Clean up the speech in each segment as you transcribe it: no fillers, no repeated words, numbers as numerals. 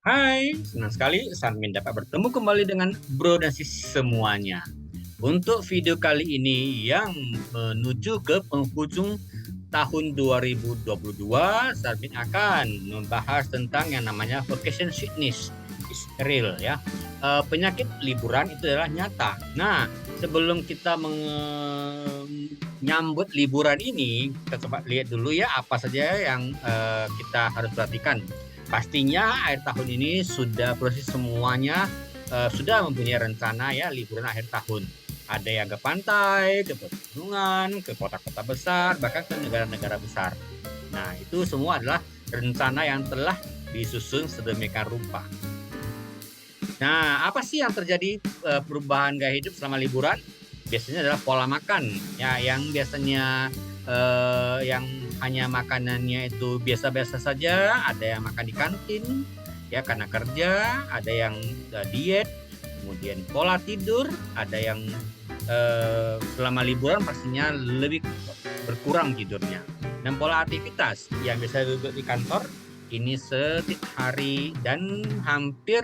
Hai, senang sekali Sanmin dapat bertemu kembali dengan Bro dan Sis semuanya. Untuk video kali ini yang menuju ke penghujung tahun 2022, Sanmin akan membahas tentang yang namanya vacation sickness is real ya. Penyakit liburan itu adalah nyata. Nah, sebelum kita menyambut liburan ini, kita coba lihat dulu ya apa saja yang kita harus perhatikan. Pastinya akhir tahun ini sudah proses semuanya sudah mempunyai rencana ya liburan akhir tahun. Ada yang ke pantai, ke pegunungan, ke kota-kota besar, bahkan ke negara-negara besar. Nah, itu semua adalah rencana yang telah disusun sedemikian rupa. Nah, apa sih yang terjadi perubahan gaya hidup selama liburan? Biasanya adalah pola makan, ya, yang biasanya yang hanya makanannya itu biasa-biasa saja, ada yang makan di kantin, ya karena kerja, ada yang diet, kemudian pola tidur, ada yang selama liburan pastinya lebih berkurang tidurnya. Dan pola aktivitas yang biasa duduk di kantor ini setiap hari dan hampir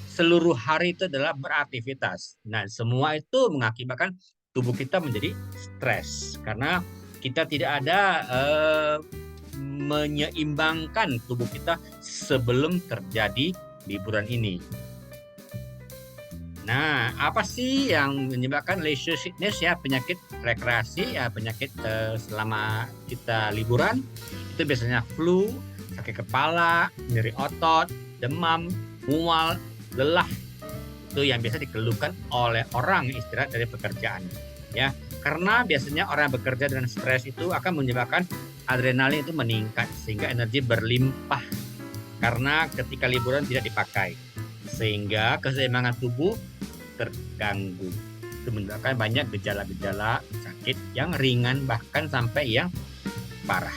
seluruh hari itu adalah beraktivitas. Nah, semua itu mengakibatkan tubuh kita menjadi stres karena kita tidak ada menyeimbangkan tubuh kita sebelum terjadi liburan ini. Nah, apa sih yang menyebabkan leisure sickness ya, penyakit rekreasi ya, penyakit selama kita liburan? Itu biasanya flu, sakit kepala, nyeri otot, demam, mual, lelah. Itu yang biasa dikeluhkan oleh orang yang istirahat dari pekerjaan. Ya, karena biasanya orang yang bekerja dengan stres itu akan menyebabkan adrenalin itu meningkat sehingga energi berlimpah karena ketika liburan tidak dipakai sehingga keseimbangan tubuh terganggu. Itu menyebabkan banyak gejala-gejala sakit yang ringan bahkan sampai yang parah.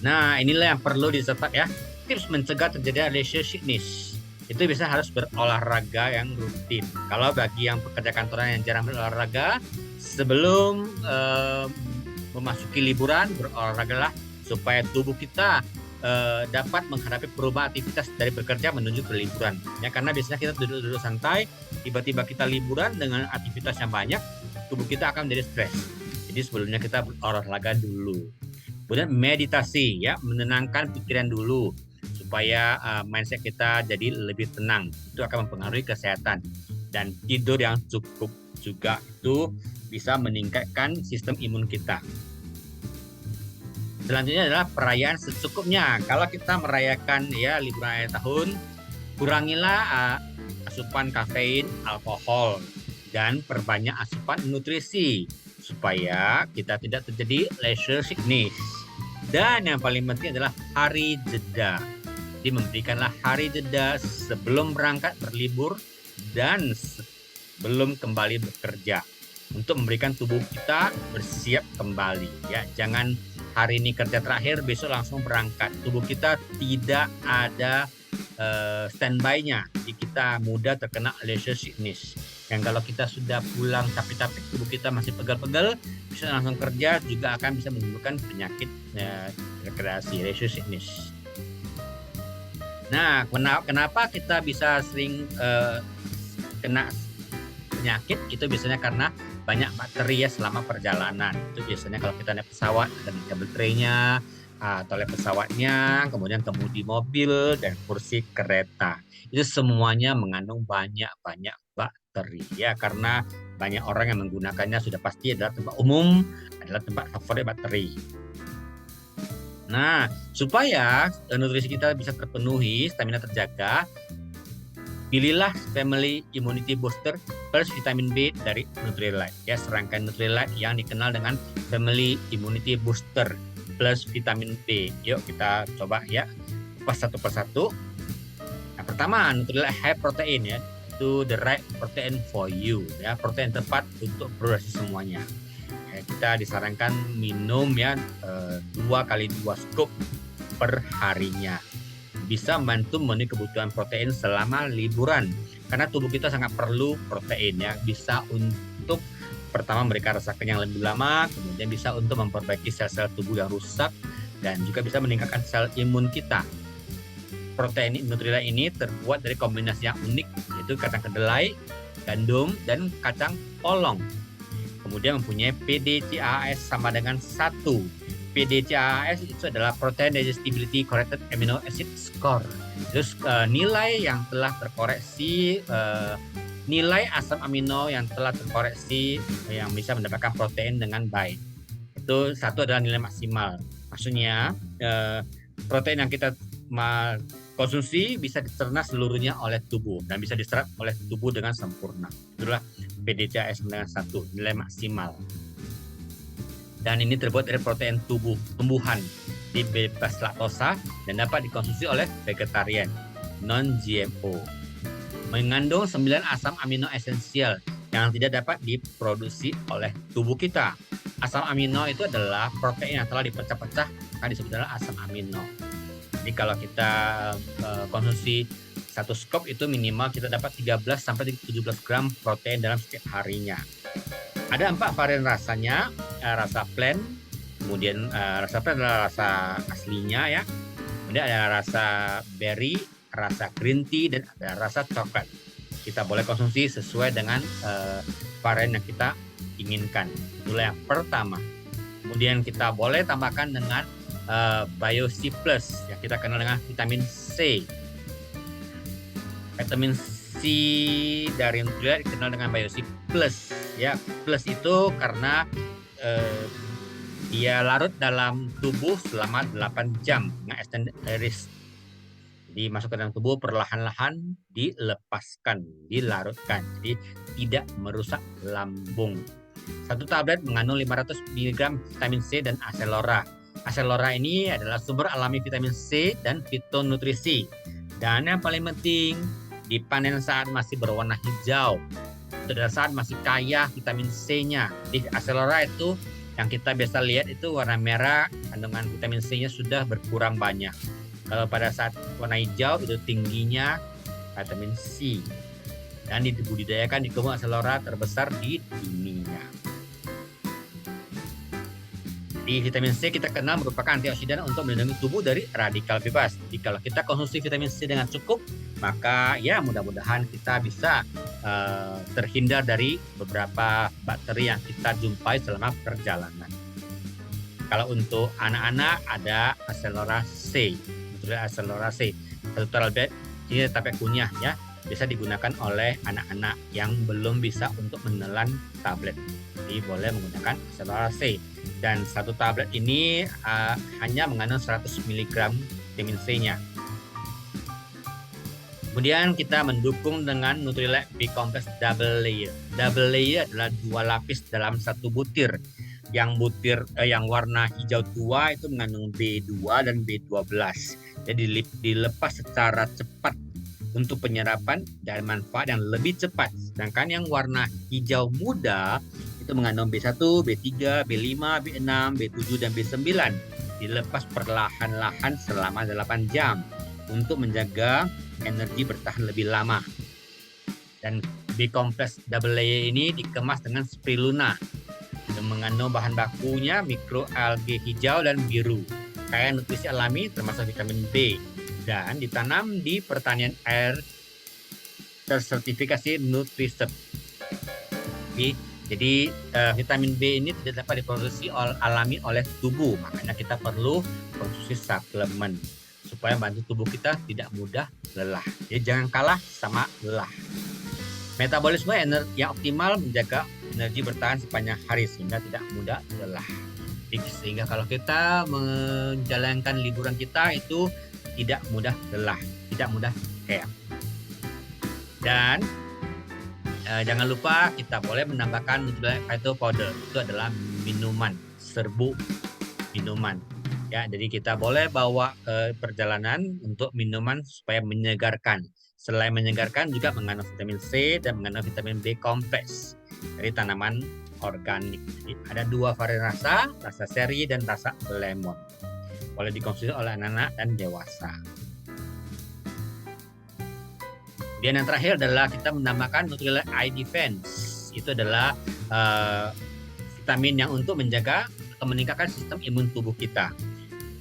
Nah, inilah yang perlu dicatat ya. Tips mencegah terjadi leisure sickness. Itu bisa harus berolahraga yang rutin. Kalau bagi yang pekerja kantoran yang jarang berolahraga, sebelum memasuki liburan, berolahragalah supaya tubuh kita dapat menghadapi perubahan aktivitas dari bekerja menuju ke liburan. Ya, karena biasanya kita duduk-duduk santai, tiba-tiba kita liburan dengan aktivitas yang banyak, tubuh kita akan menjadi stres. Jadi sebelumnya kita berolahraga dulu. Kemudian meditasi ya, menenangkan pikiran dulu supaya mindset kita jadi lebih tenang. Itu akan mempengaruhi kesehatan. Dan tidur yang cukup juga itu bisa meningkatkan sistem imun kita. Selanjutnya adalah perayaan secukupnya. Kalau kita merayakan ya liburan akhir tahun, kurangilah asupan kafein, alkohol, dan perbanyak asupan nutrisi supaya kita tidak terjadi leisure sickness. Dan yang paling penting adalah hari jeda. Jadi memberikanlah hari jeda sebelum berangkat berlibur dan sebelum kembali bekerja untuk memberikan tubuh kita bersiap kembali. Ya, jangan hari ini kerja terakhir, besok langsung berangkat. Tubuh kita tidak ada standby-nya. Jadi kita mudah terkena leisure sickness. Yang kalau kita sudah pulang tapi tubuh kita masih pegal-pegal, bisa langsung kerja juga akan bisa menimbulkan penyakit rekreasi leisure sickness. Nah, kenapa kita bisa sering kena penyakit? Itu biasanya karena banyak bakteri ya selama perjalanan. Itu biasanya kalau kita naik pesawat ada baterainya, toilet pesawatnya, kemudian kemudi mobil dan kursi kereta. Itu semuanya mengandung banyak-banyak bakteri ya, karena banyak orang yang menggunakannya sudah pasti adalah tempat umum, adalah tempat favorit bakteri. Nah, supaya nutrisi kita bisa terpenuhi, stamina terjaga, pilihlah Family Immunity Booster plus vitamin B dari Nutrilite. Ya, serangkaian Nutrilite yang dikenal dengan Family Immunity Booster plus vitamin B. Yuk kita coba ya, pas satu persatu. Nah, pertama, Nutrilite high protein ya, itu the right protein for you ya, protein tepat untuk produksi semuanya. Kita disarankan minum ya 2 kali 2 scoop per harinya. Bisa membantu memenuhi kebutuhan protein selama liburan. Karena tubuh kita sangat perlu protein ya. Bisa untuk pertama memberikan rasa kenyang lebih lama, kemudian bisa untuk memperbaiki sel-sel tubuh yang rusak dan juga bisa meningkatkan sel imun kita. protein Nutrilite ini terbuat dari kombinasi yang unik, yaitu kacang kedelai, gandum, dan kacang polong. Kemudian mempunyai PDCAAS sama dengan 1. PDCAAS itu adalah Protein Digestibility Corrected Amino Acid Score. Terus nilai yang telah terkoreksi, nilai asam amino yang telah terkoreksi yang bisa mendapatkan protein dengan baik. Itu 1 adalah nilai maksimal. Maksudnya protein yang kita konsumsi bisa dicerna seluruhnya oleh tubuh dan bisa diserap oleh tubuh dengan sempurna. Itulah PDCAAS dengan 1, nilai maksimal. Dan ini terbuat dari protein tumbuhan bebas laktosa dan dapat dikonsumsi oleh vegetarian, non-GMO. Mengandung 9 asam amino esensial yang tidak dapat diproduksi oleh tubuh kita. Asam amino itu adalah protein yang telah dipecah-pecah, maka disebut adalah asam amino. Jadi kalau kita konsumsi 1 skop itu minimal kita dapat 13-17 gram protein dalam setiap harinya. Ada 4 varian rasanya, rasa plain, kemudian rasa plain adalah rasa aslinya ya. Kemudian ada rasa berry, rasa green tea, dan ada rasa coklat. Kita boleh konsumsi sesuai dengan varian yang kita inginkan. Itulah yang pertama. Kemudian kita boleh tambahkan dengan Bio-C Plus yang kita kenal dengan vitamin C. Vitamin C dari Nutrilite dikenal dengan Bio-C Plus. Ya, plus itu karena dia larut dalam tubuh selama 8 jam dengan extended release. Jadi masuk ke dalam tubuh perlahan-lahan dilepaskan, dilarutkan. Jadi tidak merusak lambung. 1 tablet mengandung 500 mg vitamin C dan acelora. Acelora ini adalah sumber alami vitamin C dan fitonutrisi. Dan yang paling penting, dipanen saat masih berwarna hijau. Itu adalah saat masih kaya vitamin C-nya. Di acelora itu yang kita biasa lihat itu warna merah, kandungan vitamin C-nya sudah berkurang banyak. Kalau pada saat warna hijau itu tingginya vitamin C. Dan dibudidayakan di kebun acelora terbesar di dunia. Di vitamin C kita kenal merupakan antioksidan untuk melindungi tubuh dari radikal bebas. Jadi kalau kita konsumsi vitamin C dengan cukup, maka ya mudah-mudahan kita bisa terhindar dari beberapa bakteri yang kita jumpai selama perjalanan. Kalau untuk anak-anak ada acelora C, acelora C. 1 tablet ini tablet kunyah ya, bisa digunakan oleh anak-anak yang belum bisa untuk menelan tablet. Jadi boleh menggunakan acelora C. Dan 1 tablet ini hanya mengandung 100 mg vitamin C-nya. Kemudian kita mendukung dengan Nutrilite B-Complex Double Layer. Double Layer adalah 2 lapis dalam 1 butir. Yang warna hijau tua itu mengandung B2 dan B12. Jadi dilepas secara cepat untuk penyerapan dan manfaat yang lebih cepat. Sedangkan yang warna hijau muda itu mengandung B1, B3, B5, B6, B7, dan B9. Dilepas perlahan-lahan selama 8 jam untuk menjaga energi bertahan lebih lama. Dan B-Complex Double Layer ini dikemas dengan spirulina dan mengandung bahan bakunya mikroalge hijau dan biru, kaya nutrisi alami termasuk vitamin B, dan ditanam di pertanian air tersertifikasi Nutrisep. Jadi vitamin B ini tidak dapat diproduksi alami oleh tubuh, makanya kita perlu konsumsi suplemen supaya bantu tubuh kita tidak mudah lelah. Jadi jangan kalah sama lelah. Metabolisme yang optimal menjaga energi bertahan sepanjang hari sehingga tidak mudah lelah. Sehingga kalau kita menjalankan liburan kita itu tidak mudah lelah, tidak mudah keok. Dan jangan lupa kita boleh menambahkan Nutrilite Phyto Powder. Itu adalah minuman, serbuk minuman. Ya, jadi kita boleh bawa ke perjalanan untuk minuman supaya menyegarkan. Selain menyegarkan juga mengandung vitamin C dan mengandung vitamin B kompleks dari tanaman organik. Jadi ada 2 varian rasa seri dan rasa lemon. Boleh dikonsumsi oleh anak-anak dan dewasa. Dan yang terakhir adalah kita menambahkan Nutrilite Eye Defense. Itu adalah vitamin yang untuk menjaga atau meningkatkan sistem imun tubuh kita.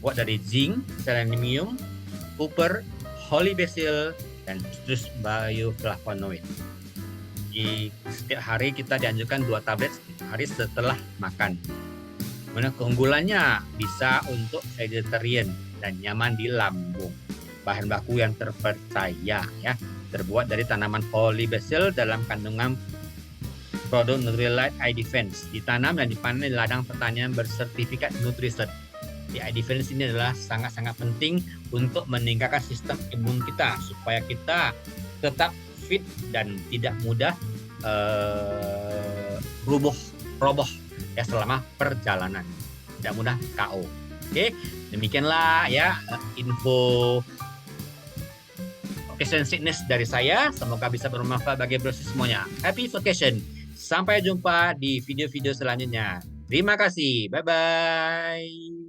Buat dari zinc, selenium, copper, holy basil, dan citrus bioflavonoid. Di setiap hari kita dianjurkan 2 tablet setiap hari setelah makan. Mana keunggulannya bisa untuk vegetarian dan nyaman di lambung. Bahan baku yang terpercaya ya, terbuat dari tanaman holy basil dalam kandungan produk Nutrilite iDefense, ditanam dan dipanen di ladang pertanian bersertifikat Nutrilite. Di iDefense ini adalah sangat-sangat penting untuk meningkatkan sistem imun kita supaya kita tetap fit dan tidak mudah roboh ya selama perjalanan, tidak mudah KO. Oke, demikianlah ya info vacation sickness dari saya. Semoga bisa bermanfaat bagi bro semuanya. Happy vacation. Sampai jumpa di video-video selanjutnya. Terima kasih. Bye-bye.